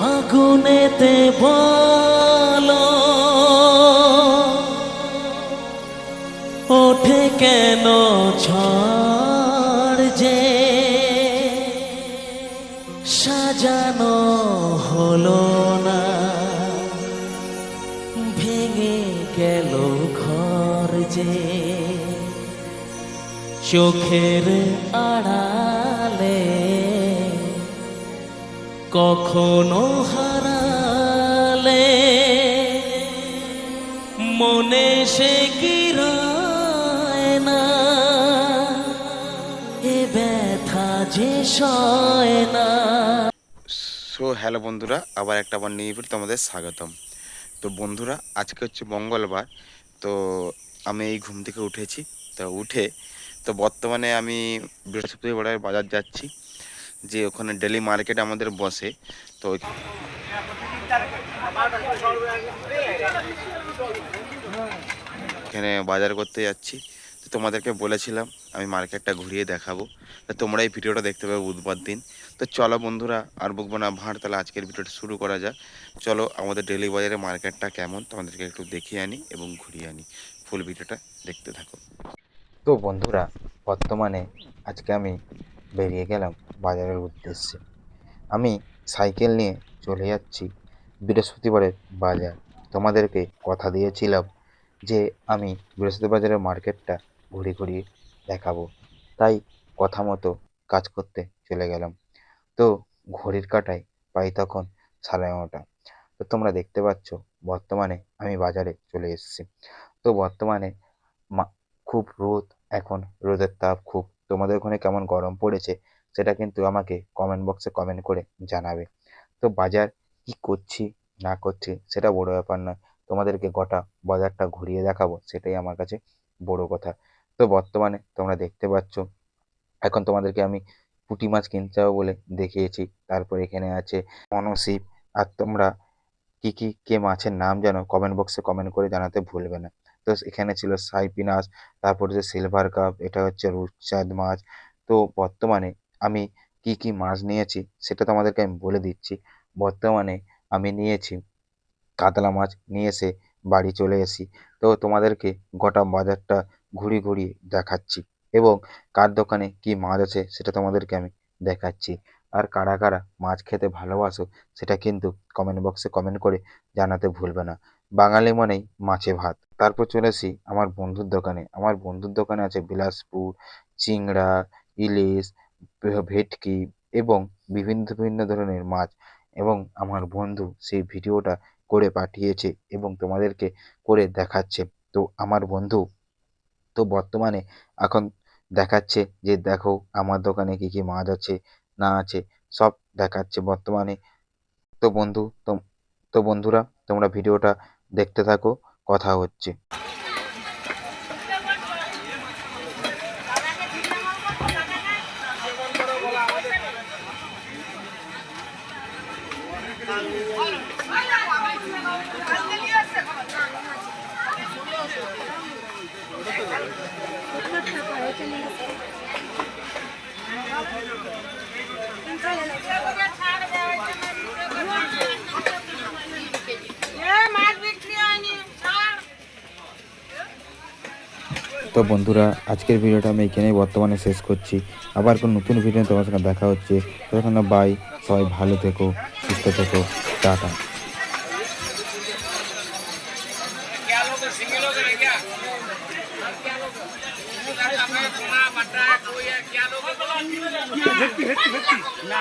ফাগুনেতে বলো ওঠে কেন ঝড় যে সাজানো হলো না, ভেঙে গেল ঘর যে চোখের আড়ালে কখনো হারালে মনে সে কি রয় না, এ ব্যথা যে সয় না। হ্যালো বন্ধুরা, আবার নিউ ভিডিও তোমাদের স্বাগতম। তো বন্ধুরা, আজকে হচ্ছে মঙ্গলবার। তো আমি এই ঘুম থেকে উঠেছি। তো বর্তমানে আমি বৃহস্পতিবারের বাজার যাচ্ছি, যে ওখানে ডেলি মার্কেট আমাদের বসে। তো এখানে বাজার করতে যাচ্ছি। তো তোমাদেরকে বলেছিলাম আমি মার্কেটটা ঘুরিয়ে দেখাবো, তো তোমরা এই ভিডিওটা দেখতে পাবে বুধবার দিন। তো চলো বন্ধুরা, আর বকবো না ভাঁড়, তাহলে আজকের ভিডিওটা শুরু করা যাক। চলো আমাদের ডেলি বাজারের মার্কেটটা কেমন তোমাদেরকে একটু দেখিয়ে আনি এবং ঘুরিয়ে আনি। ফুল ভিডিওটা দেখতে থাকো। তো বন্ধুরা, বর্তমানে আজকে আমি বেরিয়ে গেলাম বাজারের উদ্দেশ্যে। আমি সাইকেল নিয়ে চলে যাচ্ছি বৃহস্পতিবারের বাজার। তোমাদেরকে কথা দিয়েছিলাম যে আমি বৃহস্পতিবারের মার্কেটটা ঘুরিয়ে দেখাবো, তাই কথা মতো কাজ করতে চলে গেলাম। তো ঘড়ির কাঁটায় প্রায় তখন 9:30। তো তোমরা দেখতে পাচ্ছ বর্তমানে আমি বাজারে চলে এসেছি। তো বর্তমানে খুব রোদ, এখন রোদের তাপ খুব। তোমাদের ওখানে কেমন গরম পড়েছে সেটা কিন্তু আমাকে কমেন্ট বক্সে কমেন্ট করে জানাবে। তো বাজার কি করছি না করছি সেটা বড় ব্যাপার নয়, তোমাদেরকে গোটা বাজারটা ঘুরিয়ে দেখাবো, সেটাই আমার কাছে বড় কথা। তো বর্তমানে তোমরা দেখতে পাচ্ছ, এখন তোমাদেরকে আমি পুঁটি মাছ কিনতে হবে বলে দেখিয়েছি। তারপর এখানে আছে মনসিপ। আর তোমরা কে মাছের নাম জানো কমেন্ট বক্সে কমেন্ট করে জানাতে ভুলবে না। তো এখানে ছিল সাইপিনাস, তারপর যে সিলভার কাপ, এটা হচ্ছে রূপচাঁদ মাছ। তো বর্তমানে আমি কি মাছ নিয়েছি সেটা তোমাদেরকে আমি বলে দিচ্ছি। বর্তমানে আমি নিয়েছি কাতলা মাছ, নিয়ে এসে বাড়ি চলে এসেছি। তো তোমাদেরকে গোটা বাজারটা ঘুরিয়ে দেখাচ্ছি এবং কার দোকানে কি মাছ আছে সেটা তোমাদেরকে আমি দেখাচ্ছি। আর কারা কারা মাছ খেতে ভালোবাসো সেটা কিন্তু কমেন্ট বক্সে কমেন্ট করে জানাতে ভুলবে না। বাঙালি মানেই মাছে ভাত। তারপর চলে আসি আমার বন্ধুর দোকানে। আমার বন্ধুর দোকানে আছে বিলাসপুর, চিংড়া, ইলিশ, ভেটকি এবং বিভিন্ন ধরনের মাছ। এবং আমার বন্ধু সেই ভিডিওটা করে পাঠিয়েছে এবং তোমাদেরকে করে দেখাচ্ছে। তো আমার বন্ধু তো বর্তমানে এখন দেখাচ্ছে যে দেখো আমার দোকানে কি মাছ আছে না আছে, সব দেখাচ্ছে বর্তমানে। তো বন্ধু তো তো বন্ধুরা, তোমরা ভিডিওটা দেখতে থাকো, কথা হচ্ছে। তো বন্ধুরা, আজকের ভিডিওটা আমি এখানেই বর্তমানে শেষ করছি। আবার কোন নতুন ভিডিও তোমার সঙ্গে দেখা হচ্ছে। ততক্ষণ বাই, সবাই ভালো থেকো, সুস্থ থেকো, টাটা। না